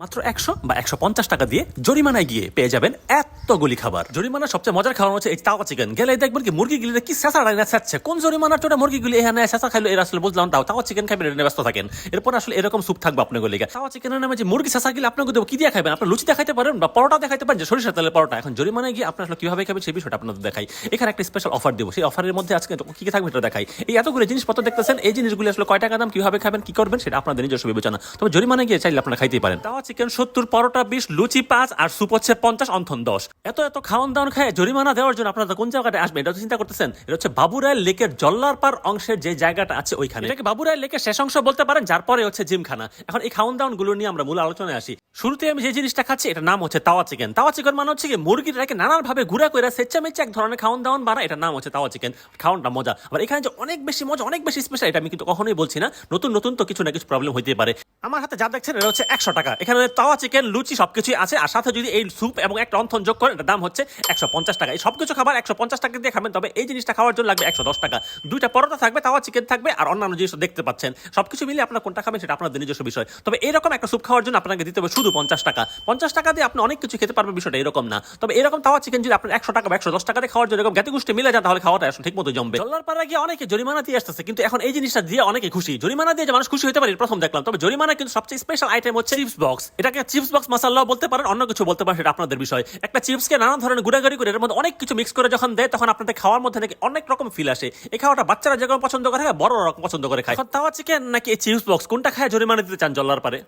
মাত্র 100 বা 150 টাকা দিয়ে জরিমানায় গিয়ে পেয়ে যাবেন এতগুলি খাবার। জরিমানা সবচেয়ে মজার খাবার হচ্ছে এই তাওয়া চিকেন। গেলে দেখবেন কি মুরগি গিলে কি শেষা রান্না ছাড়ছে, কোন জরিমানার চোটা মুরগি গুলি এখানে শেষা খাইলো এর আসলে বুঝলাম। তাওয়া চিকেন খাইবেন এটা ব্যস্ত থাকেন। এরপর আসলে এরকম স্যুপ থাকবে আপনার গলিগা। তাওয়া চিকেনের নামে যে মুরগি শেষা গিলে আপনাকে দেবো কি দিয়ে খাবেন? আপনার লুচি দেখাইতে পারেন বা পরোটা দেখাইতে পারেন, যে সরিষার তেলের পরোটা। এখন জরিমানায় গিয়ে আপনার আসলে কিভাবে খাবেন সেই বিষয়টা আপনাদের দেখাই। এখানে একটা স্পেশাল অফার দেবো, সেই অফারের মধ্যে আজকে কি কি থাকবে এটা দেখাই। এই এতগুলো জিনিসপত্র দেখতেছেন, এই জিনিসগুলো আসলে কয় টাকা দাম, কিভাবে খাবেন, কি করবেন সেটা আপনাদের নিজস্ব বিবেচনা। তবে জরিমানায় গিয়ে চাইলে আপনারা খাইতেই পারেন। তাওয়া চিকেন 70, পরোটা 20, লুচি 5 আর স্যুপ হচ্ছে 50, অন্থন 10। এত খাওয়ান দাওয়ান খায় জরিমানা দেওয়ার জন্য আপনারা কোন জায়গাটা আসবেন এটা চিন্তা করতেছেন? এটা হচ্ছে বাবুরায় লেকের জল্লারপাড় অংশের যে জায়গাটা আছে ওইখানে। এটাকে বাবুরায় লেকের শেষ অংশ বলতে পারেন, যার পরে হচ্ছে জিমখানা। এখন এই খাওয়ান দাওয়ান গুলো নিয়ে আমরা মূল আলোচনায় আসি। শুরুতে আমি যে জিনিসটা খাচ্ছি এটার নাম হচ্ছে তাওয়া চিকেন। তাওয়া চিকেন মানে হচ্ছে কি মুরগিটাকে নানান ভাবে গুঁড়া করে সেচ্চা মেচ্চা এক ধরনের খাওয়ান দাওয়ান বানা, এটার নাম হচ্ছে তাওয়া চিকেন। খাওয়ানটা মজা, আবার এখানে যে অনেক বেশি মজা, অনেক বেশি স্পেশাল, এটা আমি কিন্তু কখনোই বলছি না। নতুন তো কিছু না কিছু প্রবলেম হইতে পারে। আমার হাতে যা দেখছেন এটা হচ্ছে 100 টাকা। এখানে তাওয়া চিকেন, লুচি সবকিছুই আছে, আর সাথে যদি এই স্যুপ এবং একটা অন্থন যোগ করেন এটার দাম হচ্ছে 150 টাকা। এই সবকিছু খাবার 150 টাকা দিয়ে খাবেন, তবে এই জিনিসটা খাওয়ার জন্য লাগবে 110 টাকা। দুইটা পরোটা থাকবে, তাওয়া চিকেন থাকবে, আর অন্যান্য জিনিস দেখতে পাচ্ছেন। সবকিছু মিলে আপনার কোনটা খাবেন সেটা আপনাদের নিজস্ব বিষয়। তবে এরকম একটা স্যুপ খাওয়ার জন্য আপনাকে দিতে হবে শুধু 50 টাকা। 50 টাকা দিয়ে আপনি অনেক কিছু খেতে পারবেন, বিষয়টা এরকম না। তবে এরকম তাওয়া চিকেন যদি আপনার 100 টাকা বা 110 টাকা দিয়ে খাওয়ার জন্য এরকম জ্ঞাতি গোষ্ঠী মিলে যান, তাহলে খাওয়াটা আসলে ঠিক মতো জমবে। জল্লারপাড়া গিয়ে অনেকে জরিমানা দিয়ে আসতেছে, কিন্তু এখন এই জিনিসটা দিয়ে অনেকে খুশি। জরিমানা দিয়ে যে মানুষ খুশি হতে পারে প্রথম দেখলাম। তবে জরিমানা কিন্তু সবচেয়ে স্পেশাল আইটেম হচ্ছে চিপস বক্স। এটাকে চিপস বক্স মশলা বলতে পারেন, অন্য কিছু বলতে পারেন, সেটা আপনাদের বিষয়। একটা চিপসকে নানা ধরনের গুড়াগুড়ি করে এর মধ্যে অনেক কিছু মিক্স করে যখন দেয়, তখন আপনাদের খাওয়ার মধ্যে নাকি অনেক রকম ফিল আসে। এই খাওয়াটা বাচ্চারা যেরকম পছন্দ করে, বড় রকম পছন্দ করে খায়। তাওয়া চিকেন নাকি এই চিপস বক্স, কোনটা খায় জরিমানা দিতে চান জল্লারপাড়ে?